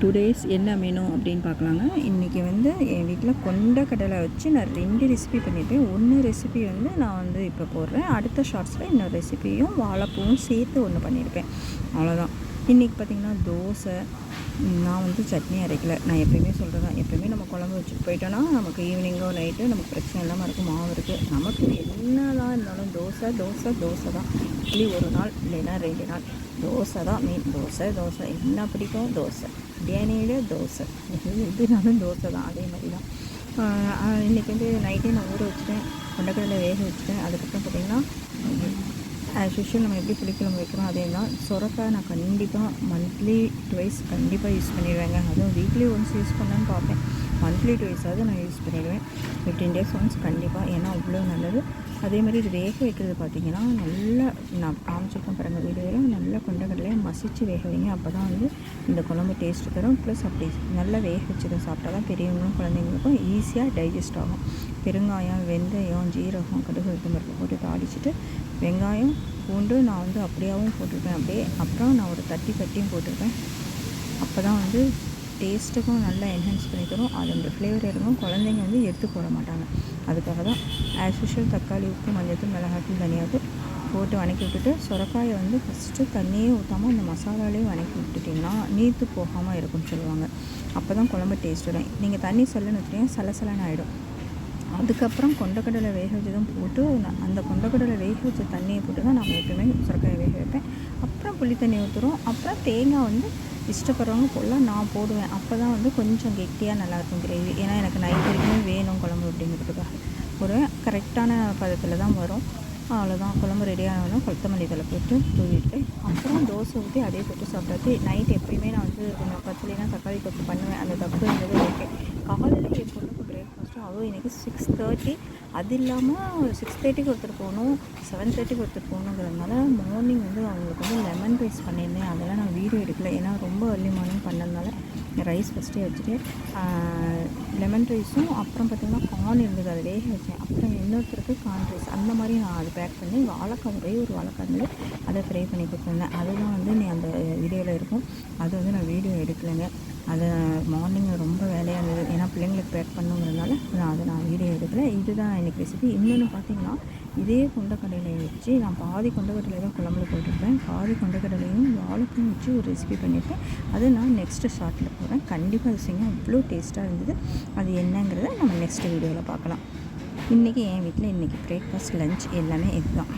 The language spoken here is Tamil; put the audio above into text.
டுடேஸ் என்ன மெனு அப்படின்னு பார்க்கலாங்க. இன்றைக்கி வந்து என் வீட்டில் கொண்டக்கடலை வச்சு நான் 2 ரெசிபி பண்ணியிருப்பேன். 1 ரெசிபி வந்து நான் வந்து இப்போ போடுறேன். அடுத்த ஷார்ட்ஸில் இன்னொரு ரெசிபியும் வாழைப்பூவும் சேர்த்து ஒன்று பண்ணியிருப்பேன். அவ்வளோதான். இன்றைக்கி பார்த்திங்கன்னா தோசை. நான் வந்து சட்னி அரைக்கலை. நான் எப்போயுமே சொல்கிறேன், எப்போயுமே நம்ம குழம்பு வச்சுட்டு போயிட்டோன்னா நமக்கு ஈவினிங்கோ நைட்டு நமக்கு பிரச்சனை இல்லாமல் இருக்கும். மாவு இருக்குது. நமக்கு என்னதான் இருந்தாலும் தோசை தோசை தோசை தான். இட்லி ஒரு நாள் இல்லைன்னா 2 நாள் தோசை தான் மெயின். தோசை என்ன பிடிக்கும்? தோசை. பிரியாணியில் தோசை, எதுனாலும் தோசை தான். அதே மாதிரி தான் இன்றைக்கி வந்து நைட்டே நான் ஊற வச்சுட்டேன். கொண்டக்கடலை வேக வச்சுட்டேன். அதுக்கப்புறம் பார்த்திங்கன்னா ஆஸ் யூஷுவல் நம்ம எப்படி புளிக்குழம்பு வைக்கிறோம் அதே தான். சுரக்காய் நான் கண்டிப்பாக மந்த்லி ட்வைஸ் கண்டிப்பாக யூஸ் பண்ணிடுவேங்க. அதுவும் வீக்லி ஒன்ஸ் யூஸ் பண்ணலான்னு பார்ப்பேன். மந்த்லி ட்வைஸாவது நான் யூஸ் பண்ணிடுவேன். 15 days ஒன்ஸ் கண்டிப்பாக. ஏன்னா அவ்வளோ நல்லது. அதேமாதிரி இது வேக வைக்கிறது பார்த்திங்கன்னா நல்லா நான் காமிச்சிருக்கேன் பாருங்கள் வீடியோவில். நல்லா கொண்டக்கடலையை மசித்து வேக வைங்க. அப்போ தான் வந்து இந்த குழம்பு டேஸ்ட்டு தரும். ப்ளஸ் அப்படி நல்லா வேக வச்சுருக்க சாப்பிட்டா தான் பெரியவங்களும் குழந்தைங்களுக்கும் ஈஸியாக டைஜஸ்ட் ஆகும். பெருங்காயம், வெந்தயம், ஜீரகம், கடுகு, உளுத்தம்பருப்பு போட்டு தாளிச்சிட்டு வெங்காயம், பூண்டு நான் வந்து அப்படியாகவும் போட்டிருப்பேன். அப்படியே அப்புறம் நான் ஒரு தட்டியும் போட்டிருப்பேன். அப்போ தான் வந்து டேஸ்ட்டுக்கும் நல்லா என்ஹான்ஸ் பண்ணி தரும். அதோட ஃப்ளேவர் இருக்கும். குழந்தைங்க வந்து எடுத்து போட மாட்டாங்க. அதுக்காக தான் ஆஸ் யூஷுவல் தக்காளி, உப்பு, மஞ்சள், மிளகாத்தூள், தனியாத்தூள் போட்டு வணக்கி விட்டுட்டு சுரக்காயை வந்து ஃபஸ்ட்டு தண்ணியே ஊற்றாமல் அந்த மசாலாலேயே வணக்கி விட்டுட்டிங்கன்னா நீர்த்து போகாமல் இருக்கும்னு சொல்லுவாங்க. அப்போ தான் குழம்பு டேஸ்ட் வரும். நீங்கள் தண்ணி சல்லுன்னு ஊற்றிட்டீங்கன்னா சலசலன்னு ஆகிடும். அதுக்கப்புறம் கொண்டக்கடலை வேக வச்சதும் போட்டு அந்த கொண்டக்கடலை வேக வச்ச தண்ணியை போட்டு தான் நான் எப்பவுமே சுரக்காயை வேக வைப்பேன். அப்புறம் புளி தண்ணி ஊற்றுறோம். அப்புறம் தேங்காய் வந்து இஷ்டப்படுறவங்க போடலாம். நான் போடுவேன். அப்போ தான் வந்து கொஞ்சம் கெட்டியாக நல்லாயிருக்கும் கிரேவி. ஏன்னா எனக்கு நைட் வரைக்குமே வேணும் குழம்பு அப்படிங்கிறதுக்காக. ஒரு கரெக்டான பதத்தில் தான் வரும். அவ்வளோதான். குழம்பு ரெடியானவொன்னே கொத்தமல்லி தழை போட்டு தூவிட்டு அப்புறம் தோசை ஊற்றி அதே போட்டு சாப்பிட்டாச்சு. நைட் எப்பயுமே நான் வந்து கொஞ்சம் பச்சலைனா தக்காளி தொக்கு பண்ணுவேன். அந்த தப்பு இருந்தது ஓகே. காலையில் என் பொண்ணுக்கு பிரேக்ஃபாஸ்ட்டும் அதுவும் இன்றைக்கி 6:30. அது இல்லாமல் 6:30க்கு ஒருத்தர் போகணும், 7:30க்கு ஒருத்தர் போகணுங்கிறதுனால மார்னிங் வந்து அவங்களுக்கு வந்து லெமன் ரைஸ் பண்ணியிருந்தேன். அதெல்லாம் நான் வீடியோ எடுக்கலை. ஏன்னா ரொம்ப ஏர்லி மார்னிங் பண்ணதுனால ரைஸ் ஃபஸ்ட்டே வச்சுட்டு லெமன் ரைஸும் அப்புறம் பார்த்திங்கன்னா கார்ன் இருந்தது அதை வேக வச்சேன். அப்புறம் இன்னொருத்தருக்கு கார்ன் ரைஸ் அந்த மாதிரி நான் அது பேக் பண்ணி வாழைக்காய் ஒரே ஒரு வாழைக்காய் இருந்தது அதை ஃப்ரை பண்ணி கொடுத்துருந்தேன். அதுதான் வந்து நீ அந்த வீடியோவில் இருக்கும். அது வந்து நான் வீடியோ எடுக்கலைங்க. அதை மார்னிங் ரொம்ப வேலையாக இருந்தது. ஏன்னா பிள்ளைங்களுக்கு பேக் பண்ணுங்கிறதுனால நான் வீடியோ எடுக்கலை. இதுதான் எனக்கு ரெசிபி. இன்னொன்று பார்த்திங்கன்னா இதே கொண்டக்கடலையை வச்சு நான் பாதி கொண்டக்கடலை தான் குழம்புல போட்டிருப்பேன். பாதி கொண்டக்கடலையும் வாழைப்பூவும் வச்சு ஒரு ரெசிபி பண்ணியிருப்பேன். அது நான் நெக்ஸ்ட்டு ஷார்ட்டில் போகிறேன். கண்டிப்பாக அது செய்யுங்க. அவ்வளோ டேஸ்ட்டாக இருந்தது. அது என்னங்கிறத நம்ம நெக்ஸ்ட் வீடியோவில் பார்க்கலாம். இன்றைக்கி என் வீட்டில் பிரேக்ஃபாஸ்ட், லஞ்ச் எல்லாமே இதுதான்.